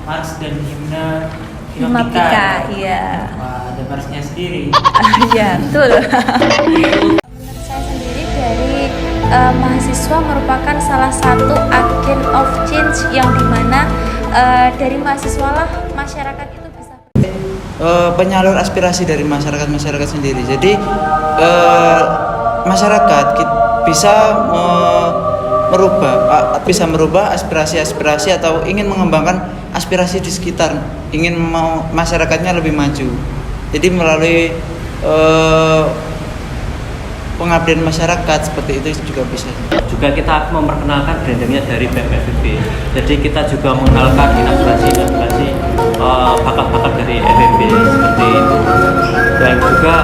Mars dan himne Himatika, iya. Wah, ada Marsnya sendiri. Iya, betul. Menurut saya sendiri dari mahasiswa merupakan salah satu agen of change yang dimana dari mahasiswa lah masyarakat itu bisa penyalur aspirasi dari masyarakat sendiri. Jadi masyarakat bisa merubah aspirasi atau ingin mengembangkan aspirasi di sekitar, ingin masyarakatnya lebih maju. Jadi melalui pengabdian masyarakat seperti itu juga bisa. Juga kita memperkenalkan brandingnya dari BMFVB. Jadi kita juga mengenalkan inaugurasi bakat-bakat dari FVB seperti itu. Dan juga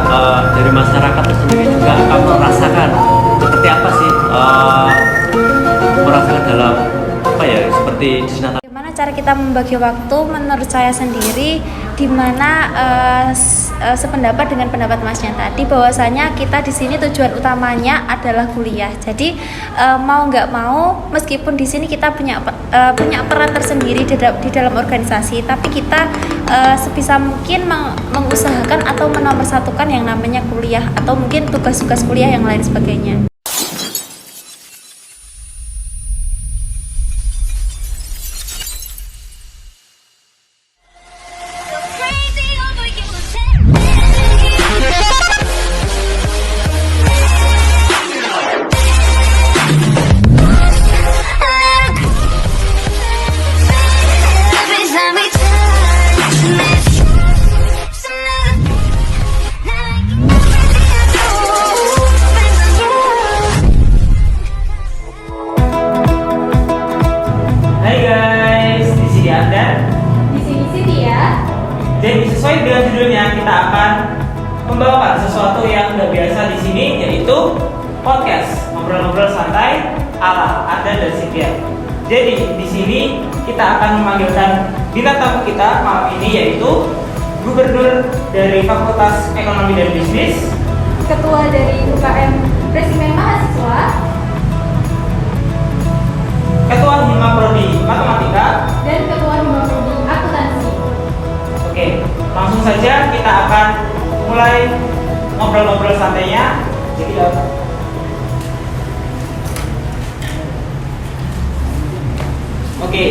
dari masyarakat sendiri juga akan merasakan seperti apa sih merasakan dalam seperti di Sinata. Bagaimana cara kita membagi waktu? Menurut saya sendiri, di mana sependapat dengan pendapat Masnya tadi, bahwasanya kita di sini tujuan utamanya adalah kuliah. Jadi mau nggak mau, meskipun di sini kita punya peran tersendiri di dalam organisasi, tapi kita sebisa mungkin mengusahakan atau menomorsatukan yang namanya kuliah atau mungkin tugas-tugas kuliah yang lain sebagainya. Jadi sesuai dengan judulnya, kita akan membawakan sesuatu yang nggak biasa di sini, yaitu podcast ngobrol-ngobrol santai ala Anda dan Cynthia. Jadi di sini kita akan memanggilkan bintang tamu kita malam ini, yaitu Gubernur dari Fakultas Ekonomi dan Bisnis, Ketua dari UKM Resimen Mahasiswa, Ketua Hima Prodi Matematika, dan Ketua Hima Prodi Akuntansi. Oke, langsung saja kita akan mulai ngobrol-ngobrol santainya. Jadi Oke,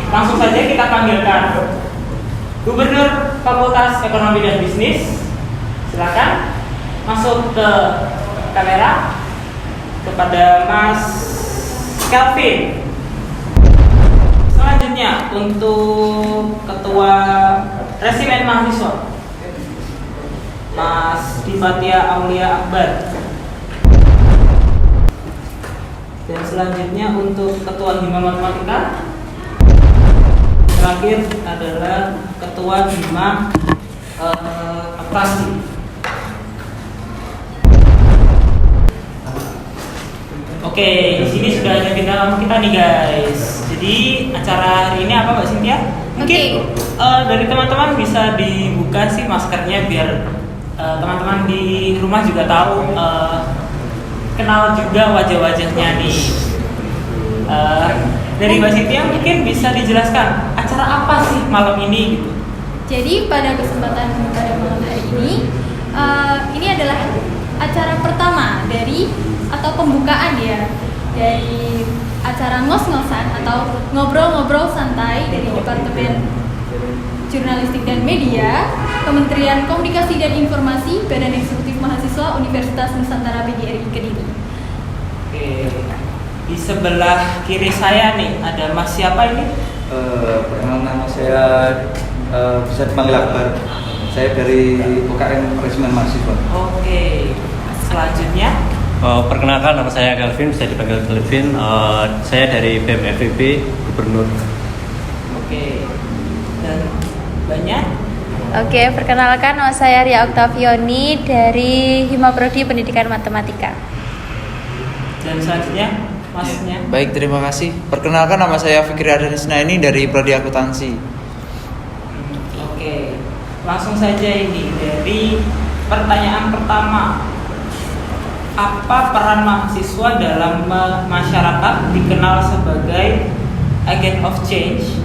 langsung saja kita panggilkan Gubernur Fakultas Ekonomi dan Bisnis. Silakan masuk ke kamera kepada Mas Kelvin. Selanjutnya untuk Ketua Resimen Mahasiswa, Mas Difatia Aulia Akbar. Dan selanjutnya untuk Ketua Hima Matematika. Terakhir adalah Ketua Hima Akuntansi. Oke, di sini sudah ada bintang tamu kita nih guys. Jadi acara hari ini apa Mbak Cynthia? Mungkin dari teman-teman bisa dibuka sih maskernya biar teman-teman di rumah juga tahu, kenal juga wajah-wajahnya nih. Dari Mbak Cynthia mungkin bisa dijelaskan acara apa sih malam ini gitu. Jadi pada kesempatan pada malam hari ini adalah acara pertama dari atau pembukaan ya dari acara ngos-ngosan atau ngobrol-ngobrol santai dari Departemen Jurnalistik dan Media, Kementerian Komunikasi dan Informasi, Badan Eksekutif Mahasiswa Universitas Nusantara PGRI Kediri. Oke, di sebelah kiri saya nih ada Mas siapa ini? Perkenalkan nama saya bisa dipanggil Akbar. Saya dari UKM Resimen Mahasiswa. Oke, selanjutnya. Perkenalkan nama saya Kelvin, bisa dipanggil Kelvin. Saya dari BMFVB Gubernur. Oke, dan banyak. Oke, perkenalkan nama saya Ria Oktavioni dari Hima Prodi Pendidikan Matematika. Dan selanjutnya Masnya. Baik, terima kasih. Perkenalkan nama saya Fikri Adanisna ini dari Prodi Akuntansi. Oke, langsung saja ini dari pertanyaan pertama. Apa peran mahasiswa dalam masyarakat dikenal sebagai agent of change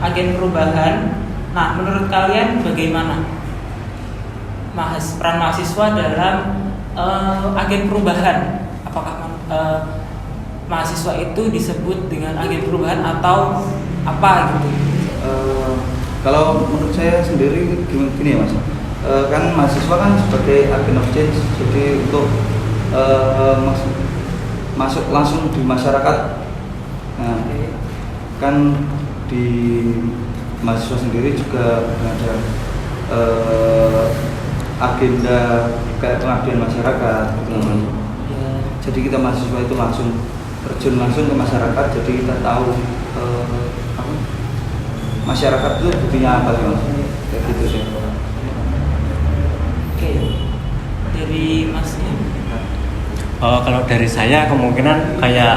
agen perubahan. Nah, menurut kalian bagaimana peran mahasiswa dalam agen perubahan? Apakah mahasiswa itu disebut dengan agen perubahan atau apa gitu? Kalau menurut saya sendiri gini ya Mas, kan mahasiswa kan sebagai agen of change, jadi untuk masuk langsung di masyarakat. Nah, kan di mahasiswa sendiri juga ada agenda kayak pengabdian masyarakat gitu. Jadi kita mahasiswa itu langsung terjun langsung ke masyarakat, jadi kita tahu masyarakat itu butuhnya apa sih Mas? Kayak gitu sih. Oke, dari Masnya. Kalau dari saya kemungkinan kayak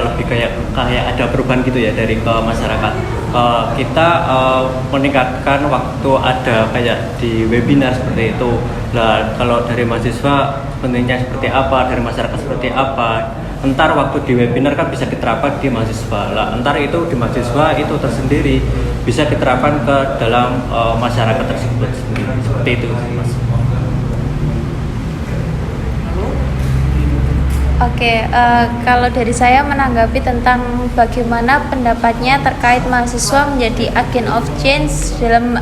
lebih kayak ada perubahan gitu ya dari ke masyarakat. Kita meningkatkan waktu ada kayak di webinar seperti itu. Nah, kalau dari mahasiswa pentingnya seperti apa, dari masyarakat seperti apa. Entar waktu di webinar kan bisa diterapkan di mahasiswa. Lah, entar itu di mahasiswa itu tersendiri bisa diterapkan ke dalam masyarakat tersebut sendiri. Seperti itu, Mas. Oke, kalau dari saya menanggapi tentang bagaimana pendapatnya terkait mahasiswa menjadi agen of change dalam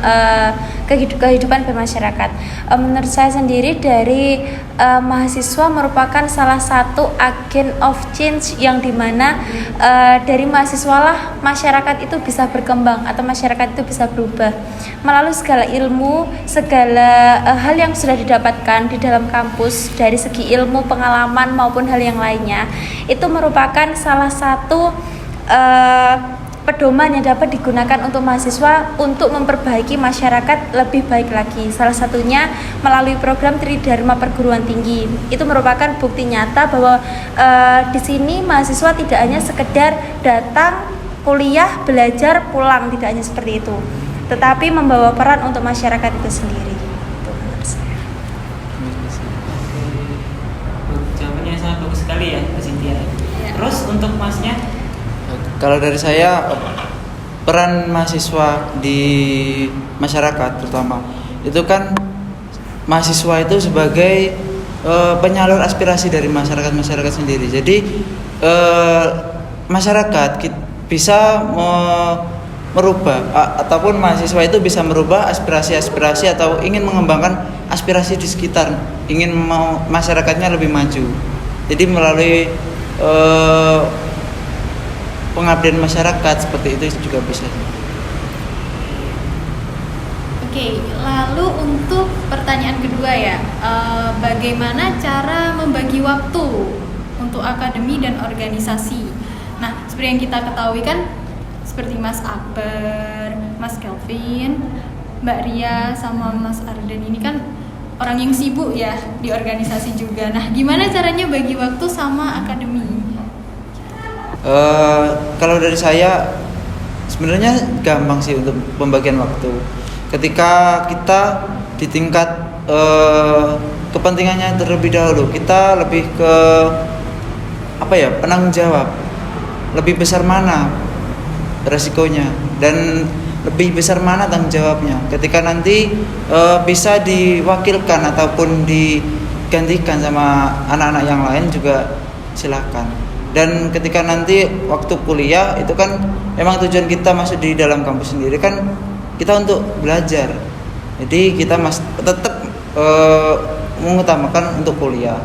kehidupan bermasyarakat. Menurut saya sendiri dari mahasiswa merupakan salah satu agen of change yang dimana dari mahasiswa lah masyarakat itu bisa berkembang atau masyarakat itu bisa berubah melalui segala ilmu, segala hal yang sudah didapatkan di dalam kampus dari segi ilmu, pengalaman maupun hal yang lainnya. Itu merupakan salah satu pedoman yang dapat digunakan untuk mahasiswa untuk memperbaiki masyarakat lebih baik lagi. Salah satunya melalui program Tridharma Perguruan Tinggi. Itu merupakan bukti nyata bahwa di sini mahasiswa tidak hanya sekedar datang kuliah, belajar, pulang, tidak hanya seperti itu, tetapi membawa peran untuk masyarakat itu sendiri. Itu menurut saya. Jawabannya sangat bagus sekali ya, Mbak Cynthia. Terus untuk Masnya? Kalau dari saya, peran mahasiswa di masyarakat terutama itu kan mahasiswa itu sebagai penyalur aspirasi dari masyarakat sendiri. Jadi masyarakat bisa merubah ataupun mahasiswa itu bisa merubah aspirasi atau ingin mengembangkan aspirasi di sekitar, ingin masyarakatnya lebih maju. Jadi melalui pengabdian masyarakat seperti itu juga bisa. Oke, lalu untuk pertanyaan kedua ya, bagaimana cara membagi waktu untuk akademi dan organisasi? Nah, seperti yang kita ketahui kan, seperti Mas Akbar, Mas Kelvin, Mbak Ria, sama Mas Arden ini kan orang yang sibuk ya di organisasi juga. Nah, gimana caranya bagi waktu sama akademi? Kalau dari saya sebenarnya gampang sih untuk pembagian waktu. Ketika kita di tingkat kepentingannya terlebih dahulu, kita lebih ke penanggung jawab. Lebih besar mana resikonya dan lebih besar mana tanggung jawabnya. Ketika nanti bisa diwakilkan ataupun digantikan sama anak-anak yang lain juga silakan. Dan ketika nanti waktu kuliah itu kan memang tujuan kita masuk di dalam kampus sendiri kan kita untuk belajar. Jadi kita tetap mengutamakan untuk kuliah.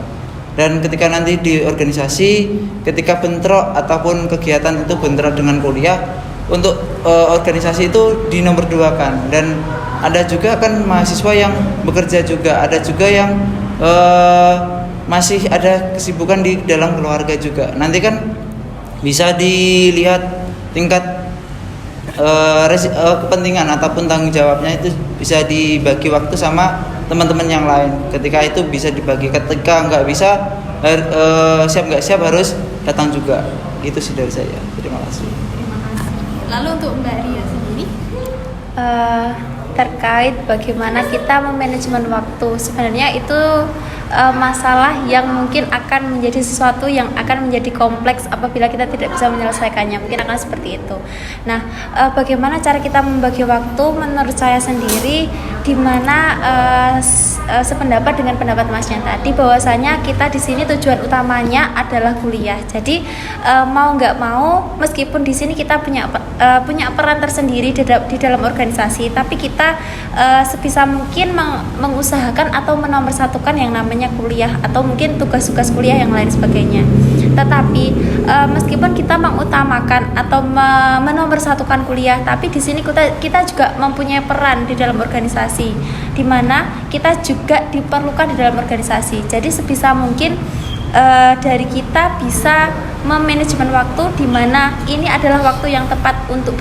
Dan ketika nanti di organisasi, ketika bentrok ataupun kegiatan itu bentrok dengan kuliah, untuk organisasi itu dinomorduakan. Dan ada juga kan mahasiswa yang bekerja juga, ada juga yang masih ada kesibukan di dalam keluarga juga. Nanti kan bisa dilihat tingkat kepentingan ataupun tanggung jawabnya itu bisa dibagi waktu sama teman-teman yang lain. Ketika itu bisa dibagi, ketika nggak bisa siap nggak siap harus datang juga. Gitu sih dari saya. Terima kasih. Lalu untuk Mbak Ria sendiri? Terkait bagaimana kita memanajemen waktu. Sebenarnya itu masalah yang mungkin akan menjadi sesuatu yang akan menjadi kompleks apabila kita tidak bisa menyelesaikannya, mungkin akan seperti itu. Nah, bagaimana cara kita membagi waktu? Menurut saya sendiri, di mana sependapat dengan pendapat Masnya tadi, bahwasanya kita di sini tujuan utamanya adalah kuliah. Jadi mau nggak mau, meskipun di sini kita punya peran tersendiri di dalam organisasi, tapi kita sebisa mungkin mengusahakan atau menomorsatukan yang namanya kuliah atau mungkin tugas-tugas kuliah yang lain sebagainya. Tetapi meskipun kita mengutamakan atau menomorsatukan kuliah, tapi di sini kita juga mempunyai peran di dalam organisasi, di mana kita juga diperlukan di dalam organisasi. Jadi sebisa mungkin dari kita bisa memanajemen waktu, di mana ini adalah waktu yang tepat untuk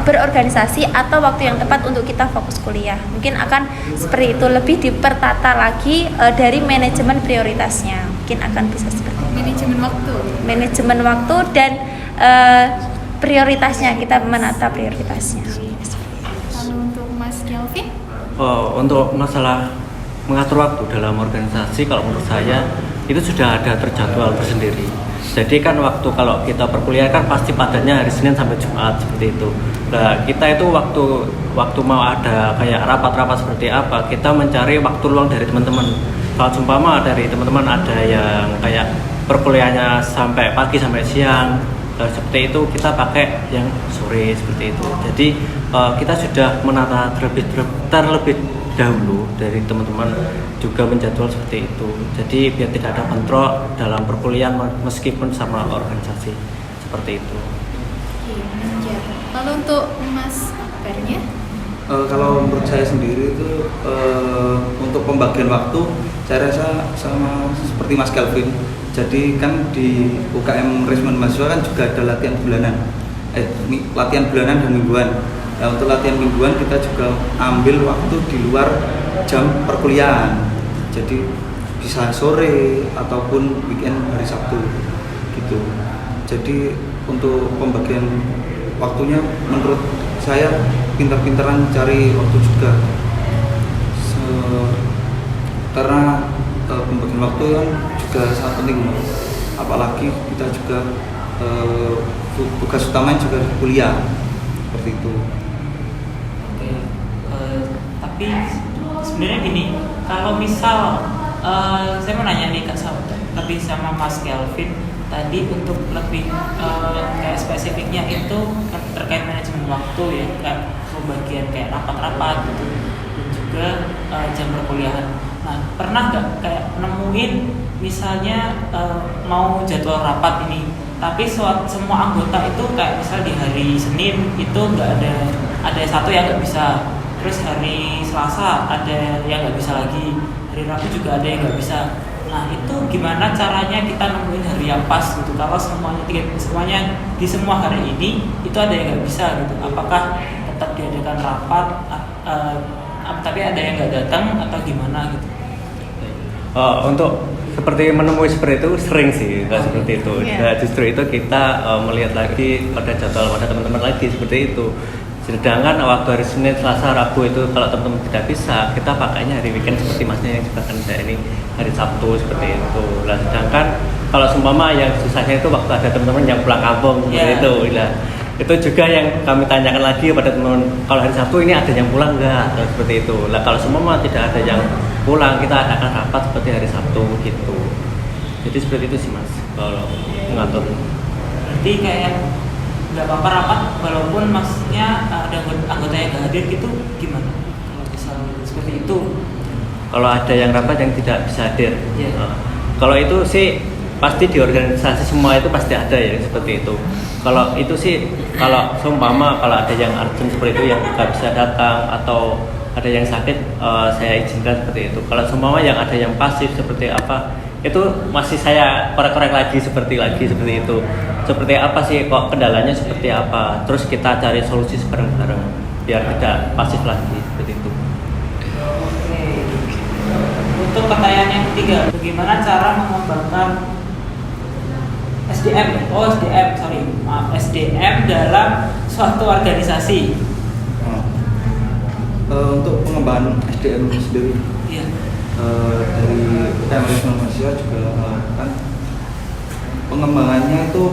berorganisasi atau waktu yang tepat untuk kita fokus kuliah. Mungkin akan seperti itu, lebih dipertata lagi dari manajemen prioritasnya. Mungkin akan bisa seperti itu. Manajemen waktu dan prioritasnya, kita menata prioritasnya. Lalu untuk Mas Kelvin? Untuk masalah mengatur waktu dalam organisasi, kalau menurut saya itu sudah ada terjadwal tersendiri. Jadi kan waktu kalau kita perkuliahan kan pasti padatnya hari Senin sampai Jumat seperti itu. Nah, kita itu waktu mau ada kayak rapat-rapat seperti apa, kita mencari waktu luang dari teman-teman. Kalau umpama dari teman-teman ada yang kayak perkuliahannya sampai pagi sampai siang, seperti itu kita pakai yang sore seperti itu. Jadi kita sudah menata terlebih dahulu dari teman-teman juga menjadwal seperti itu. Jadi biar tidak ada bentrok dalam perkuliahan meskipun sama organisasi seperti itu. Lalu untuk Mas Bernya? Kalau menurut saya sendiri itu untuk pembagian waktu saya rasa sama seperti Mas Kelvin. Jadi kan di UKM Manajemen Mahasiswa kan juga ada latihan bulanan dan mingguan. Nah, untuk latihan mingguan kita juga ambil waktu di luar jam perkuliahan. Jadi bisa sore ataupun weekend hari Sabtu gitu. Jadi untuk pembagian waktunya menurut saya pintar-pintaran cari waktu juga. Karena pembagian waktu kan juga sangat penting. Apalagi kita juga tugas utamanya juga kuliah seperti itu. Tapi sebenarnya gini, kalau misal saya mau nanya nih Kak lebih sama Mas Kelvin tadi untuk lebih kayak spesifiknya itu terkait manajemen waktu ya, kayak bagian kayak rapat-rapat gitu dan juga jam perkuliahan. Nah, pernah nggak kayak nemuin misalnya mau jadwal rapat ini, tapi semua anggota itu kayak misal di hari Senin itu nggak ada satu yang nggak bisa. Terus hari Selasa ada yang nggak bisa lagi, hari Rabu juga ada yang nggak bisa. Nah, itu gimana caranya kita nemuin hari yang pas gitu? Kalau semuanya di semua hari ini itu ada yang nggak bisa gitu. Apakah tetap diadakan rapat, tapi ada yang nggak datang atau gimana gitu? Untuk seperti menemui seperti itu sering sih, seperti itu. Nah, justru itu kita melihat lagi pada jadwal pada teman-teman lagi seperti itu. Sedangkan waktu hari Senin, Selasa, Rabu itu kalau teman-teman tidak bisa, kita pakainya hari weekend seperti Masnya yang sebutkan saya ini hari Sabtu seperti itu. Nah, sedangkan kalau seumpama yang susahnya itu waktu ada teman-teman yang pulang kampung seperti itu. Nah, itu juga yang kami tanyakan lagi pada teman-teman, kalau hari Sabtu ini ada yang pulang enggak? Seperti itu. Nah, kalau seumpama tidak ada yang pulang, kita adakan rapat seperti hari Sabtu gitu. Jadi seperti itu sih Mas kalau mengatur. Berarti kayak nggak apa-apa rapat walaupun maksudnya ada anggota yang nggak hadir gitu, gimana kalau misal seperti itu? Kalau ada yang rapat yang tidak bisa hadir, kalau itu sih pasti di organisasi semua itu pasti ada ya seperti itu. Kalau itu sih kalau seumpama kalau ada yang urgent seperti itu yang nggak bisa datang atau ada yang sakit, saya izinkan seperti itu. Kalau seumpama yang ada yang pasif seperti apa, itu masih saya korek-korek lagi seperti itu. Seperti apa sih kok kendalanya seperti apa, terus kita cari solusi bareng-bareng biar tidak pasif lagi seperti itu. Oke. Untuk pertanyaan yang ketiga, bagaimana cara mengembangkan SDM dalam suatu organisasi? untuk pengembangan SDM sendiri. Iya. Dari UKM Risma Mahasiswa juga melakukan pengembangannya itu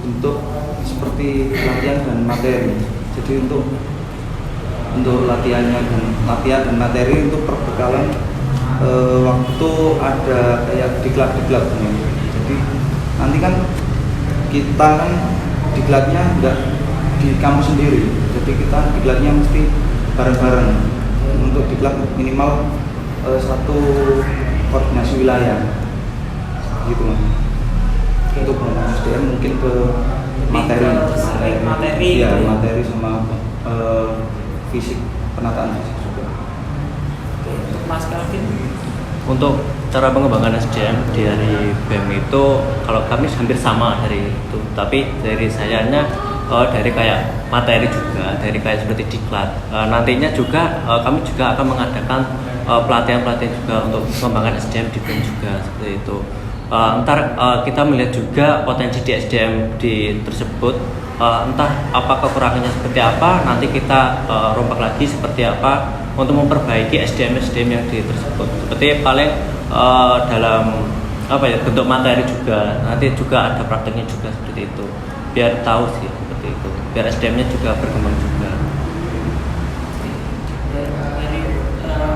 bentuk seperti latihan dan materi. Jadi untuk latihan dan materi untuk perbekalan waktu ada kayak diklat. Jadi nanti kan kita kan diklatnya enggak di kampus sendiri, jadi kita diklatnya mesti bareng-bareng. Untuk diklat minimal satu koordinasi wilayah gitu Mas. Untuk pengembangan SDM mungkin ke materi ya, gitu ya. materi sama fisik, penataan fisik juga. Oke, untuk Mas Calvin. Untuk cara pengembangan SDM dari BEM itu kalau kami hampir sama dari itu, tapi dari sayanya dari kayak materi juga, dari kayak seperti diklat. Nantinya juga kami juga akan mengadakan pelatihan juga untuk pengembangan SDM di BEM juga seperti itu. Ntar kita melihat juga potensi di SDM di tersebut, entah apa kekurangannya seperti apa, nanti kita rombak lagi seperti apa untuk memperbaiki SDM yang di tersebut. Seperti paling dalam bentuk materi juga, nanti juga ada prakteknya juga seperti itu, biar tahu sih seperti itu, biar SDM-nya juga berkembang juga. Dari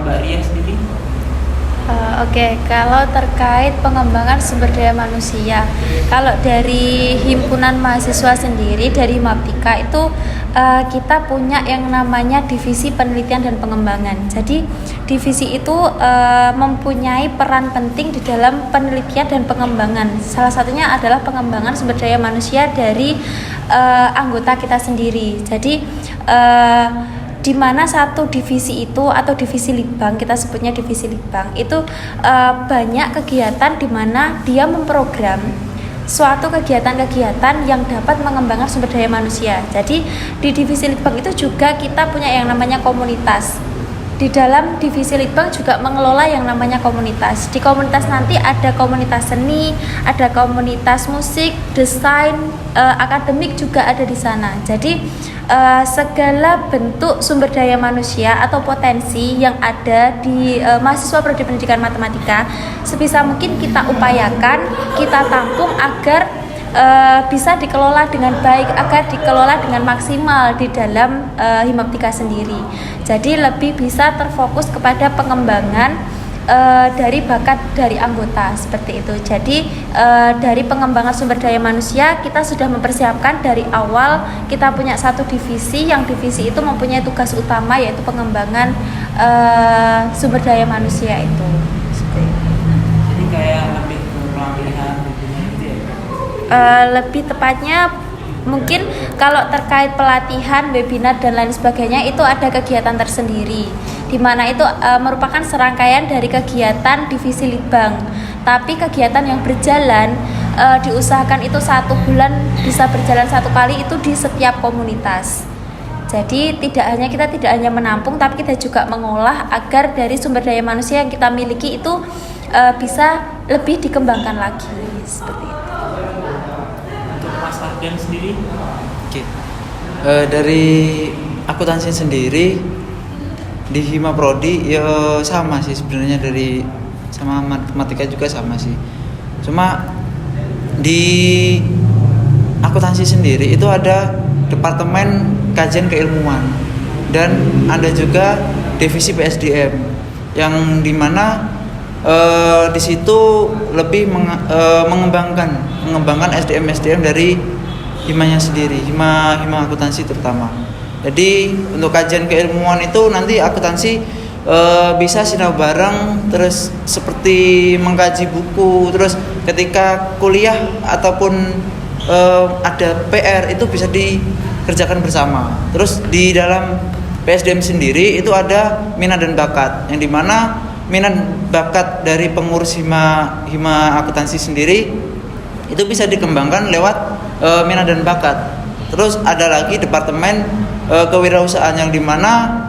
Mbak Ria sendiri. Oke, kalau terkait pengembangan sumber daya manusia, kalau dari himpunan mahasiswa sendiri dari Himaptika itu kita punya yang namanya divisi penelitian dan pengembangan. Jadi divisi itu mempunyai peran penting di dalam penelitian dan pengembangan. Salah satunya adalah pengembangan sumber daya manusia dari anggota kita sendiri. Jadi di mana satu divisi itu atau divisi litbang, kita sebutnya divisi litbang itu banyak kegiatan di mana dia memprogram suatu kegiatan-kegiatan yang dapat mengembangkan sumber daya manusia. Jadi di divisi litbang itu juga kita punya yang namanya komunitas. Di dalam divisi litbang juga mengelola yang namanya komunitas. Di komunitas nanti ada komunitas seni, ada komunitas musik, desain, akademik juga ada di sana. Jadi segala bentuk sumber daya manusia atau potensi yang ada di mahasiswa prodi pendidikan matematika sebisa mungkin kita upayakan, kita tampung agar bisa dikelola dengan baik, agar dikelola dengan maksimal di dalam Himaptika sendiri. Jadi lebih bisa terfokus kepada pengembangan dari bakat dari anggota seperti itu. Jadi dari pengembangan sumber daya manusia kita sudah mempersiapkan dari awal, kita punya satu divisi yang divisi itu mempunyai tugas utama yaitu pengembangan sumber daya manusia itu. Jadi kayak lebih ke pelatihan gitu ya. Lebih tepatnya mungkin kalau terkait pelatihan, webinar dan lain sebagainya itu ada kegiatan tersendiri di mana itu merupakan serangkaian dari kegiatan divisi litbang. Tapi kegiatan yang berjalan diusahakan itu 1 bulan bisa berjalan 1 kali itu di setiap komunitas. Jadi kita tidak hanya menampung, tapi kita juga mengolah agar dari sumber daya manusia yang kita miliki itu bisa lebih dikembangkan lagi seperti itu. Untuk Mas Ardian sendiri. Oke. Dari akuntansi sendiri di Hima Prodi ya sama sih sebenarnya, dari sama matematika juga sama sih. Cuma di akuntansi sendiri itu ada departemen kajian keilmuan dan ada juga divisi PSDM yang dimana di situ lebih mengembangkan SDM dari himanya sendiri, hima akuntansi terutama. Jadi untuk kajian keilmuan itu nanti akuntansi bisa sinau bareng, terus seperti mengkaji buku, terus ketika kuliah ataupun ada PR itu bisa dikerjakan bersama. Terus di dalam PSDM sendiri itu ada minat dan bakat, yang dimana minat bakat dari pengurus hima akuntansi sendiri itu bisa dikembangkan lewat minat dan bakat. Terus ada lagi departemen kewirausahaan yang dimana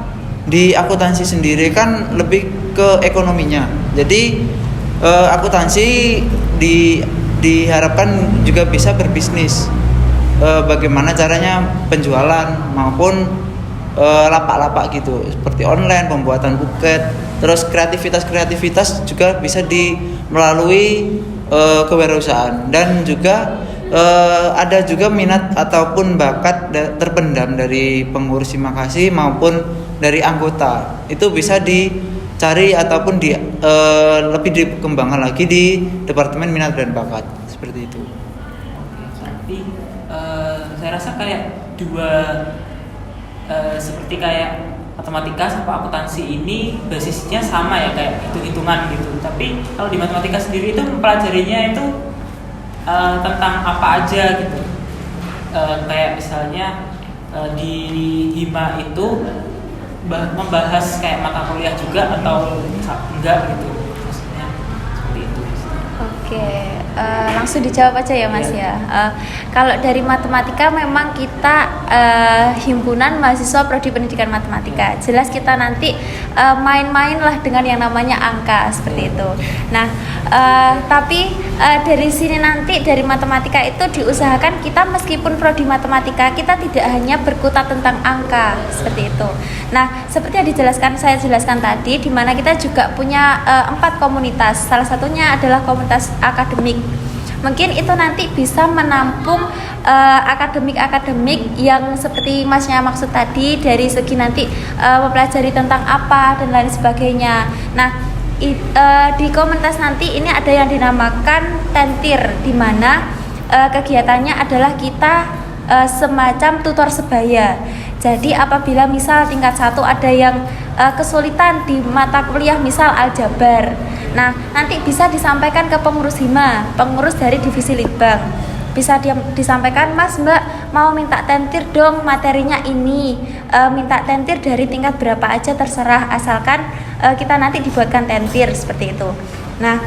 di akuntansi sendiri kan lebih ke ekonominya. Jadi akuntansi diharapkan juga bisa berbisnis. Bagaimana caranya penjualan maupun lapak-lapak gitu, seperti online, pembuatan buket, terus kreativitas juga bisa melalui kewirausahaan. Dan juga ada juga minat ataupun bakat terpendam dari pengurus Himakasi maupun dari anggota, itu bisa dicari ataupun lebih dikembangkan lagi di Departemen Minat dan Bakat, seperti itu. Berarti saya rasa kayak dua seperti kayak matematika sama akuntansi ini basisnya sama ya, kayak hitung-hitungan gitu. Tapi kalau di matematika sendiri itu mempelajarinya itu tentang apa aja gitu. Kayak misalnya di Hima itu membahas kayak mata kuliah juga atau enggak gitu, maksudnya seperti itu. Oke, langsung dijawab aja ya Mas ya. Kalau dari matematika memang kita himpunan mahasiswa prodi pendidikan matematika. Jelas kita nanti main-main lah dengan yang namanya angka seperti itu. Nah, tapi dari sini nanti dari matematika itu diusahakan kita meskipun prodi matematika kita tidak hanya berkutat tentang angka seperti itu. Nah, seperti yang saya jelaskan tadi, di mana kita juga punya 4 komunitas. Salah satunya adalah komunitas akademik. Mungkin itu nanti bisa menampung akademik yang seperti Masnya maksud tadi, dari segi nanti mempelajari tentang apa dan lain sebagainya. Nah, di komunitas nanti ini ada yang dinamakan tentir, di mana kegiatannya adalah kita semacam tutor sebaya. Jadi apabila misal tingkat 1 ada yang kesulitan di mata kuliah misal aljabar, nah nanti bisa disampaikan ke pengurus Hima, pengurus dari divisi Litbang. Bisa disampaikan, Mas Mbak mau minta tentir dong, materinya ini, minta tentir dari tingkat berapa aja terserah, asalkan kita nanti dibuatkan tentir seperti itu. Nah,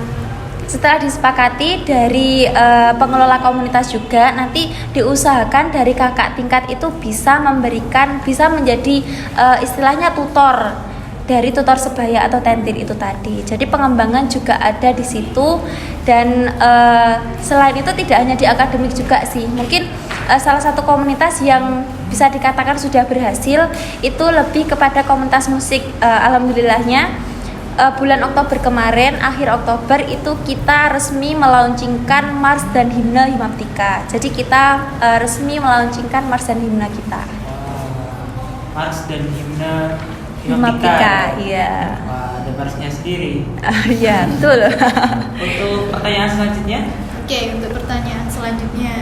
setelah disepakati dari pengelola komunitas juga, nanti diusahakan dari kakak tingkat itu bisa menjadi istilahnya tutor dari tutor sebaya atau tentir itu tadi. Jadi pengembangan juga ada di situ. Dan selain itu tidak hanya di akademik juga sih. Mungkin salah satu komunitas yang bisa dikatakan sudah berhasil itu lebih kepada komunitas musik. Alhamdulillahnya bulan Oktober kemarin, akhir Oktober itu kita resmi melaunchingkan Mars dan Himne Himaptika. Jadi kita resmi melaunchingkan Mars dan Himne kita. Mars dan Himne Himaptika, iya. Wah, ada Marsnya sendiri. Iya, betul. Untuk pertanyaan selanjutnya. Oke, untuk pertanyaan selanjutnya,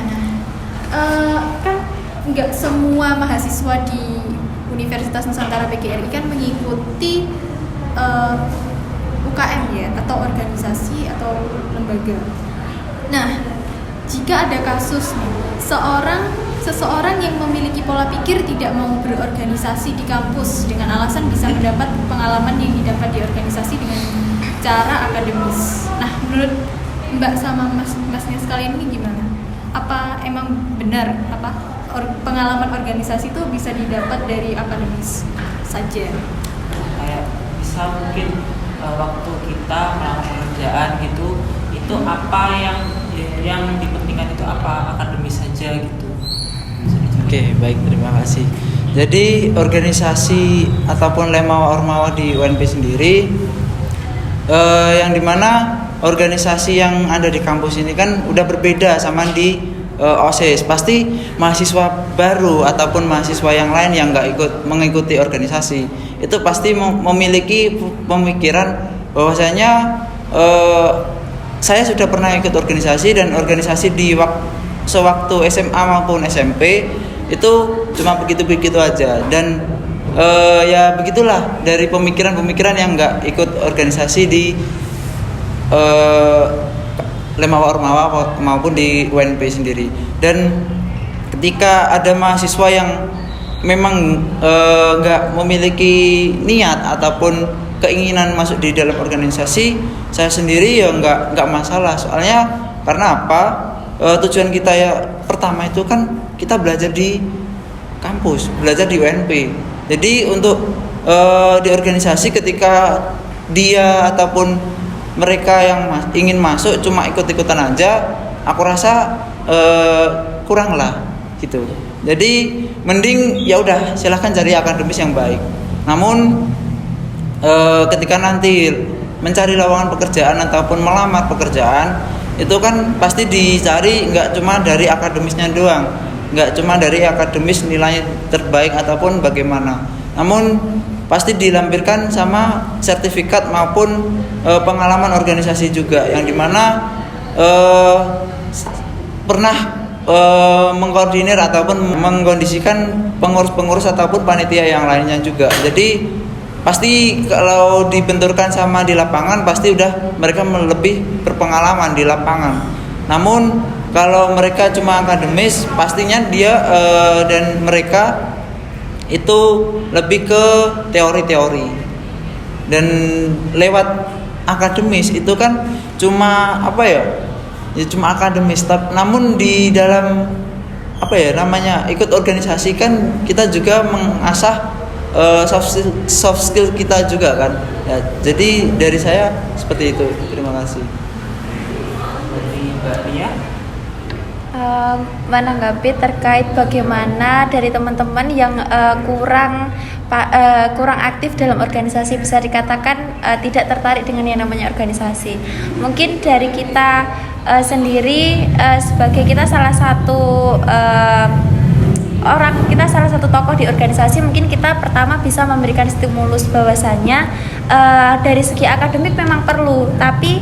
kan nggak semua mahasiswa di Universitas Nusantara PGRI kan mengikuti UKM ya, atau organisasi atau lembaga. Nah, jika ada kasus nih, seseorang yang memiliki pola pikir tidak mau berorganisasi di kampus dengan alasan bisa mendapat pengalaman yang didapat di organisasi dengan cara akademis. Nah, menurut Mbak sama Masnya sekalian ini gimana? Apa emang benar pengalaman organisasi itu bisa didapat dari akademis saja? Kayak bisa mungkin waktu kita melakukan pekerjaan gitu, itu apa yang dipentingkan itu apa akademis saja gitu. Oke, baik, terima kasih. Jadi organisasi ataupun Lemawa Ormawa di UNP sendiri, yang dimana organisasi yang ada di kampus ini kan udah berbeda sama di OSIS. Pasti mahasiswa baru ataupun mahasiswa yang lain yang nggak mengikuti organisasi itu pasti memiliki pemikiran bahwasanya saya sudah pernah ikut organisasi, dan organisasi di sewaktu SMA maupun SMP itu cuma begitu-begitu aja. Dan ya begitulah, dari pemikiran-pemikiran yang nggak ikut organisasi di Lemawa Ormawa maupun di UNP sendiri. Dan ketika ada mahasiswa yang memang nggak memiliki niat ataupun keinginan masuk di dalam organisasi, saya sendiri ya nggak masalah. Soalnya karena apa? Tujuan kita ya pertama itu kan kita belajar di kampus, belajar di UNP. Jadi untuk di organisasi ketika dia ataupun mereka yang ingin masuk cuma ikut-ikutan aja, aku rasa kurang lah gitu. Jadi mending ya udah silahkan cari akademis yang baik. Namun ketika nanti mencari lowongan pekerjaan ataupun melamar pekerjaan, itu kan pasti dicari nggak cuma dari akademisnya doang, nggak cuma dari akademis nilai terbaik ataupun bagaimana, namun pasti dilampirkan sama sertifikat maupun pengalaman organisasi juga, yang dimana pernah mengkoordinir ataupun mengkondisikan pengurus-pengurus ataupun panitia yang lainnya juga. Jadi pasti kalau dibenturkan sama di lapangan pasti udah mereka lebih berpengalaman di lapangan. Namun kalau mereka cuma akademis, pastinya dia dan mereka itu lebih ke teori-teori. Dan lewat akademis itu kan cuma apa ya? Ya cuma akademis. Namun di dalam apa ya namanya ikut organisasi kan kita juga mengasah soft skill kita juga kan ya, jadi dari saya seperti itu. Terima kasih. Dari Mbak Nia, menanggapi terkait bagaimana dari teman-teman yang kurang aktif dalam organisasi, bisa dikatakan tidak tertarik dengan yang namanya organisasi. Mungkin dari kita sendiri sebagai kita salah satu salah satu tokoh di organisasi, mungkin kita pertama bisa memberikan stimulus bahwasannya dari segi akademik memang perlu, tapi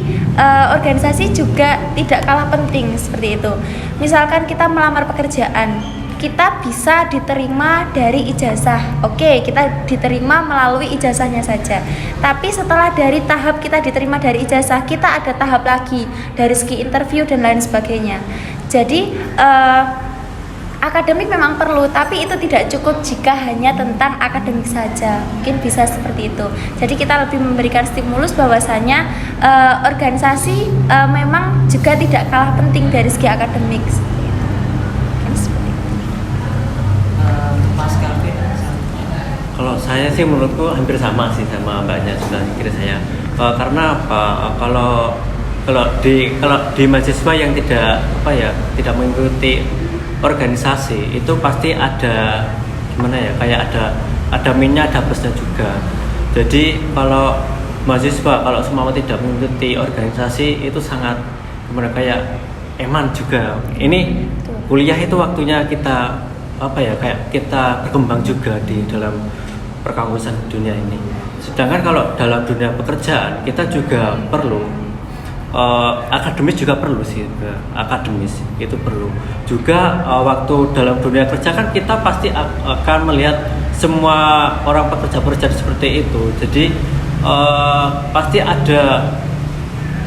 organisasi juga tidak kalah penting seperti itu. Misalkan kita melamar pekerjaan, kita bisa diterima dari ijazah. Oke, kita diterima melalui ijazahnya saja. Tapi setelah dari tahap kita diterima dari ijazah, kita ada tahap lagi dari segi interview dan lain sebagainya. Jadi akademik memang perlu, tapi itu tidak cukup jika hanya tentang akademik saja. Mungkin bisa seperti itu. Jadi kita lebih memberikan stimulus bahwasanya organisasi memang juga tidak kalah penting dari segi akademik. Mas Calvin. Kalau saya sih menurutku hampir sama sih sama mbaknya sebelah kiri saya. Karena apa? Kalau di mahasiswa yang tidak mengikuti organisasi itu pasti ada gimana ya, kayak ada minusnya ada plusnya juga. Jadi kalau mahasiswa kalau semua tidak mengikuti organisasi itu sangat gimana, kayak eman juga. Ini kuliah itu waktunya kita kayak kita berkembang juga di dalam perkampusan dunia ini. Sedangkan kalau dalam dunia pekerjaan kita juga perlu akademis juga perlu sih, akademis itu perlu juga. Waktu dalam dunia kerja kan kita pasti akan melihat semua orang pekerja seperti itu. Jadi pasti ada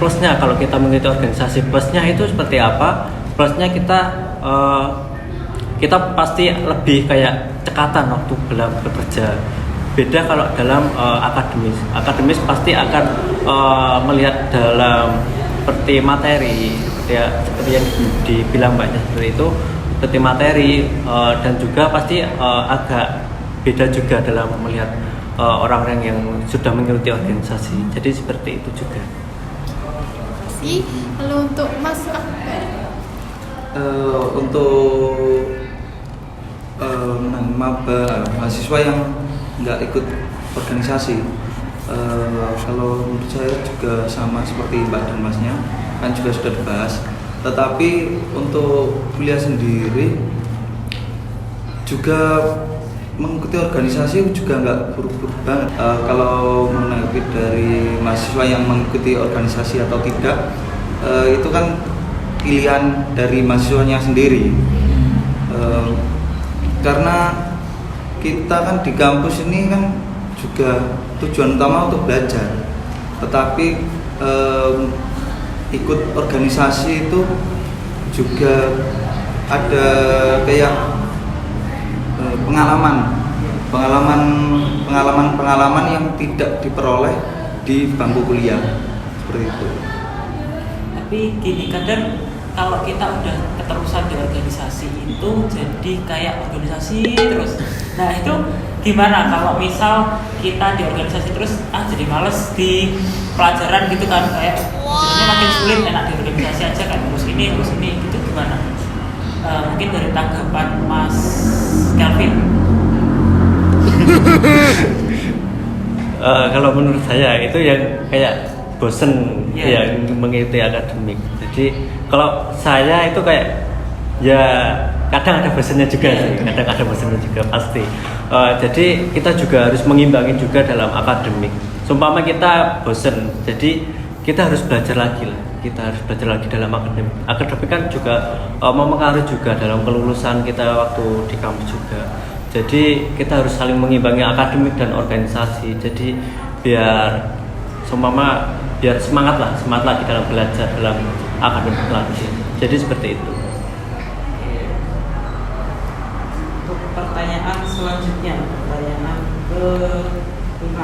plusnya kalau kita mengikuti organisasi. Plusnya itu seperti apa? Plusnya kita pasti lebih kayak cekatan waktu dalam bekerja. Beda kalau dalam akademis pasti akan melihat dalam seperti materi, seperti yang dibilang mbaknya seperti itu, seperti materi, dan juga pasti agak beda juga dalam melihat orang-orang yang sudah mengikuti organisasi. Jadi seperti itu juga. Lalu untuk Mas Akbar, untuk mahasiswa yang nggak ikut organisasi, kalau menurut saya juga sama seperti Mbak dan Masnya, kan juga sudah dibahas. Tetapi untuk kuliah sendiri juga mengikuti organisasi juga nggak buru-buru banget. Kalau menanggapi dari mahasiswa yang mengikuti organisasi atau tidak, itu kan pilihan dari mahasiswanya sendiri. Karena kita kan di kampus ini kan juga tujuan utama untuk belajar, tetapi ikut organisasi itu juga ada kayak pengalaman yang tidak diperoleh di bangku kuliah seperti itu. Tapi gini, kadang kalau kita udah keterusan di organisasi itu jadi kayak organisasi terus. Nah itu gimana kalau misal kita di organisasi terus jadi males di pelajaran gitu kan, kayak sebenarnya makin sulit, enak di organisasi aja kan, terus ini gitu, gimana? Mungkin dari tanggapan Mas Kelvin. Kalau menurut saya itu yang kayak bosen Yeah. yang mengikuti akademik. Jadi kalau saya itu kayak ya kadang ada bosennya juga sih, kadang ada bosennya juga pasti. Jadi kita juga harus mengimbangi juga dalam akademik. Seumpama kita bosen, jadi kita harus belajar lagi lah. Kita harus belajar lagi dalam akademik. Akademik kan juga mempengaruhi juga dalam kelulusan kita waktu di kampus juga. Jadi kita harus saling mengimbangi akademik dan organisasi. Jadi biar semangat lagi dalam belajar dalam akademik lagi. Jadi seperti itu. Untuk pertanyaan selanjutnya, pertanyaan ke-5.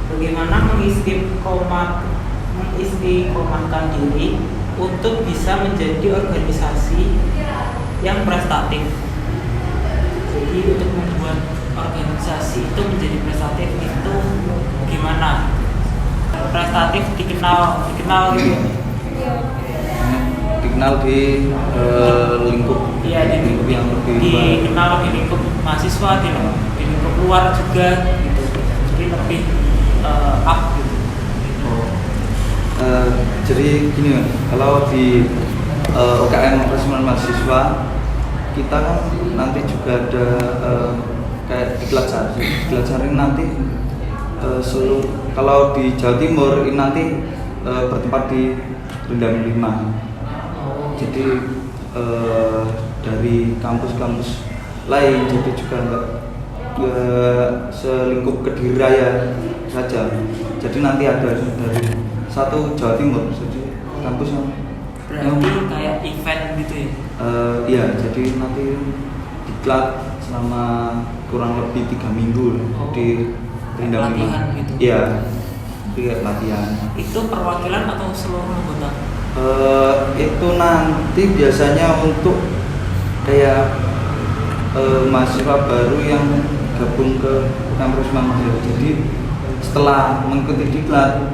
Bagaimana mengistiqomahkan diri untuk bisa menjadi organisasi yang prestatif? Jadi untuk membuat organisasi itu menjadi prestatif itu gimana? Prestatif dikenal gitu. Dikenal di lingkup Iya, lingkup yang lebih dikenal di lingkup mahasiswa, di lingkup luar juga gitu. Jadi lebih up gitu. Jadi gini, kalau di UKM Resmen Mahasiswa kita kan nanti juga ada kayak diklat sehari nanti seluruh, kalau di Jawa Timur ini nanti bertempat di Rendang 5. Jadi dari kampus-kampus lain, jadi juga enggak selingkup Kediri Raya saja. Jadi nanti ada dari satu Jawa Timur, jadi kampus yang Berarti kayak event gitu ya? Iya, jadi nanti diklat selama kurang lebih 3 minggu di Rendang 5. Latihan gitu? Iya, latihan. Itu perwakilan atau seluruh anggota? Itu nanti biasanya untuk kayak mahasiswa baru yang gabung ke kampus mahasiswa. Jadi setelah mengikuti diklat,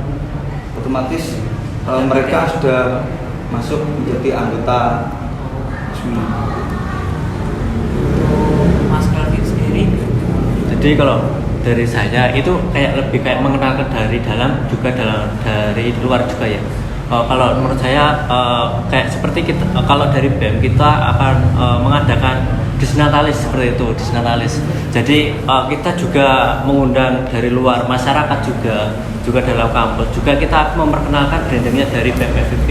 otomatis mereka sudah masuk menjadi anggota semua. Mas Kelvin sendiri? Jadi kalau dari saya itu lebih kayak mengenalkan dari dalam juga dari luar juga ya. Kalau menurut saya kayak seperti kita kalau dari BEM kita akan mengadakan disnatalis seperti itu, disnatalis. Jadi kita juga mengundang dari luar masyarakat juga dalam kampus. Juga kita memperkenalkan brandingnya dari BEM FEB.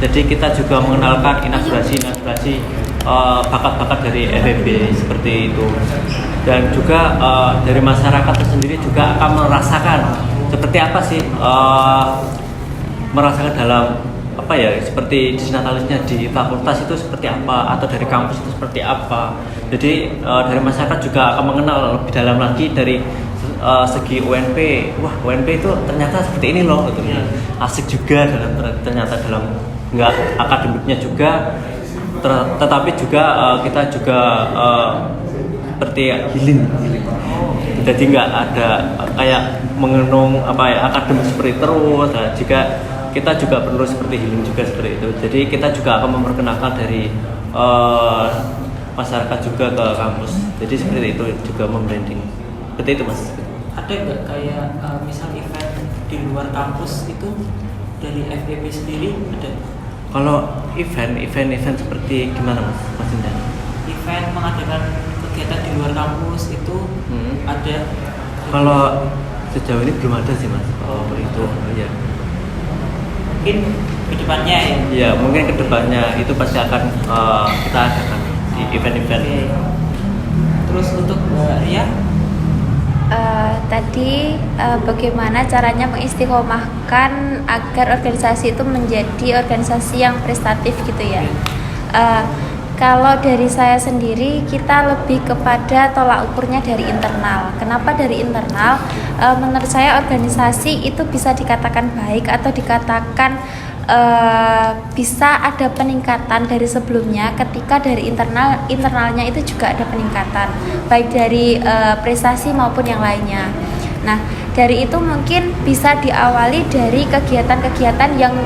Jadi kita juga mengenalkan inaugurasi bakat-bakat dari FEB seperti itu. Dan juga dari masyarakat sendiri juga akan merasakan seperti apa sih merasakan dalam apa ya, seperti disnatalisnya di fakultas itu seperti apa, atau dari kampus itu seperti apa. Jadi dari masyarakat juga akan mengenal lebih dalam lagi dari segi UNP. Wah, UNP itu ternyata seperti ini loh gitu. Asik juga ternyata dalam nggak akademiknya juga, tetapi juga kita juga seperti healing. Jadi nggak ada kayak mengenung akademik seperti terus. Nah, jika kita juga perlu seperti healing juga seperti itu. Jadi kita juga akan memperkenalkan dari masyarakat juga ke kampus. Jadi seperti itu juga membranding. Seperti itu Mas. Ada nggak kayak misal event di luar kampus itu dari FEB sendiri ada? Kalau event seperti gimana Mas Indah? Event mengadakan kegiatan di luar kampus itu ada? Kalau sejauh ini belum ada sih Mas. Oh itu ya. Mungkin kedepannya ya? Ya mungkin kedepannya itu pasti akan kita adakan di event-event. Oke. Terus untuk Mbak Ria? Tadi bagaimana caranya mengistiqomahkan agar organisasi itu menjadi organisasi yang prestatif gitu ya. Kalau dari saya sendiri, kita lebih kepada tolak ukurnya dari internal. Kenapa dari internal? Menurut saya organisasi itu bisa dikatakan baik atau dikatakan bisa ada peningkatan dari sebelumnya ketika dari internalnya itu juga ada peningkatan, baik dari prestasi maupun yang lainnya. Nah, dari itu mungkin bisa diawali dari kegiatan-kegiatan yang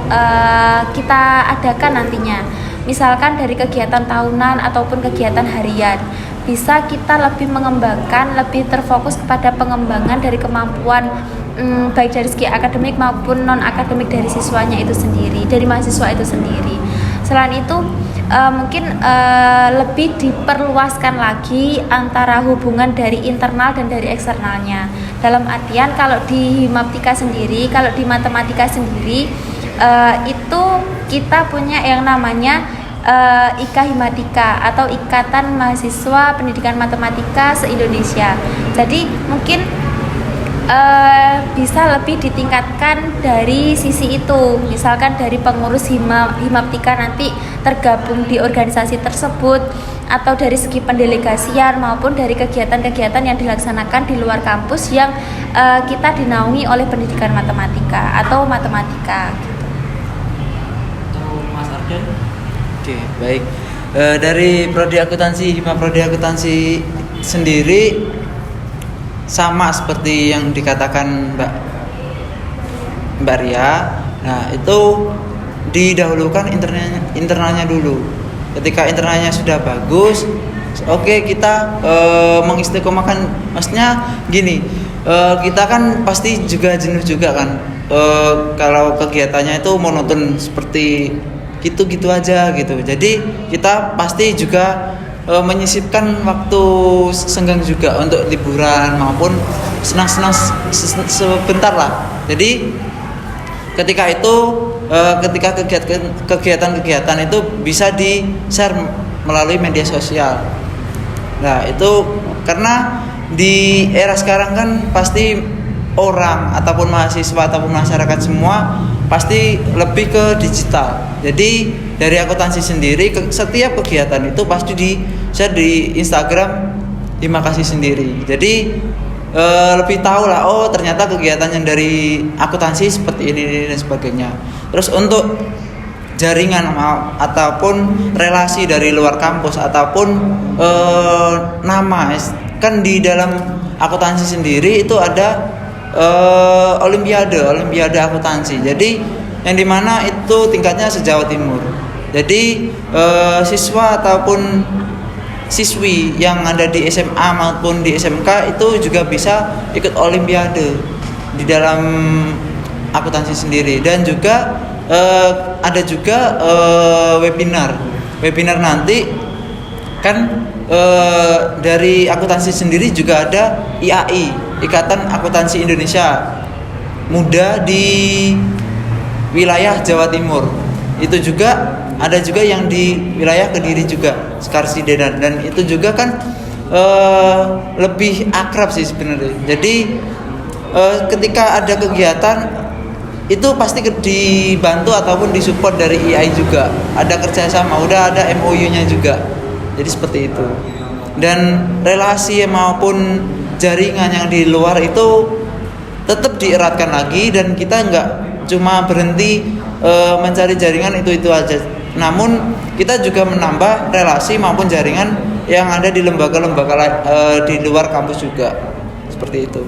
kita adakan nantinya. misalkan dari kegiatan tahunan ataupun kegiatan harian. Bisa kita lebih mengembangkan, lebih terfokus kepada pengembangan dari kemampuan baik dari segi akademik maupun non akademik dari siswanya itu sendiri, dari mahasiswa itu sendiri. Selain itu mungkin lebih diperluaskan lagi antara hubungan dari internal dan dari eksternalnya. Dalam artian kalau di Himaptika sendiri, kalau di matematika sendiri itu kita punya yang namanya IKA Himatika atau Ikatan Mahasiswa Pendidikan Matematika se-Indonesia. Jadi mungkin bisa lebih ditingkatkan dari sisi itu, misalkan dari pengurus Himaptika nanti tergabung di organisasi tersebut, atau dari segi pendelegasian maupun dari kegiatan-kegiatan yang dilaksanakan di luar kampus yang kita dinaungi oleh pendidikan matematika atau matematika gitu. Mas Arden. Oke, baik. Dari prodi akuntansi, Hima prodi akuntansi sendiri sama seperti yang dikatakan Mbak Ria. Nah, itu didahulukan internalnya dulu. Ketika internalnya sudah bagus, oke, kita mengistiqomahkan. Maksudnya gini, kita kan pasti juga jenuh juga kan. Kalau kegiatannya itu monoton seperti gitu-gitu aja gitu. Jadi kita pasti juga menyisipkan waktu senggang juga untuk liburan maupun senang-senang sebentar lah. Jadi ketika itu ketika kegiatan-kegiatan itu bisa di-share melalui media sosial. Nah, itu karena di era sekarang kan pasti orang ataupun mahasiswa ataupun masyarakat semua pasti lebih ke digital. Jadi dari akuntansi sendiri setiap kegiatan itu pasti di-share di Instagram Himakasih sendiri. Jadi lebih tahu lah, oh ternyata kegiatan yang dari akuntansi seperti ini dan sebagainya. Terus untuk jaringan ataupun relasi dari luar kampus ataupun nama, kan di dalam akuntansi sendiri itu ada olimpiade akuntansi. Jadi yang dimana itu tingkatnya se-Jawa Timur. Jadi siswa ataupun siswi yang ada di SMA maupun di SMK itu juga bisa ikut olimpiade di dalam akuntansi sendiri. Dan juga ada juga webinar nanti kan dari akuntansi sendiri juga ada IAI, Ikatan Akuntansi Indonesia Muda di wilayah Jawa Timur. Itu juga ada juga yang di wilayah Kediri juga, Sekarsidenan, dan itu juga kan lebih akrab sih sebenarnya. Jadi ketika ada kegiatan itu pasti dibantu ataupun disupport dari IAI juga. Ada kerjasama, udah ada MOU-nya juga. Jadi seperti itu. Dan relasi maupun jaringan yang di luar itu tetap dieratkan lagi, dan kita nggak cuma berhenti mencari jaringan itu aja. Namun kita juga menambah relasi maupun jaringan yang ada di lembaga-lembaga di luar kampus juga. Seperti itu.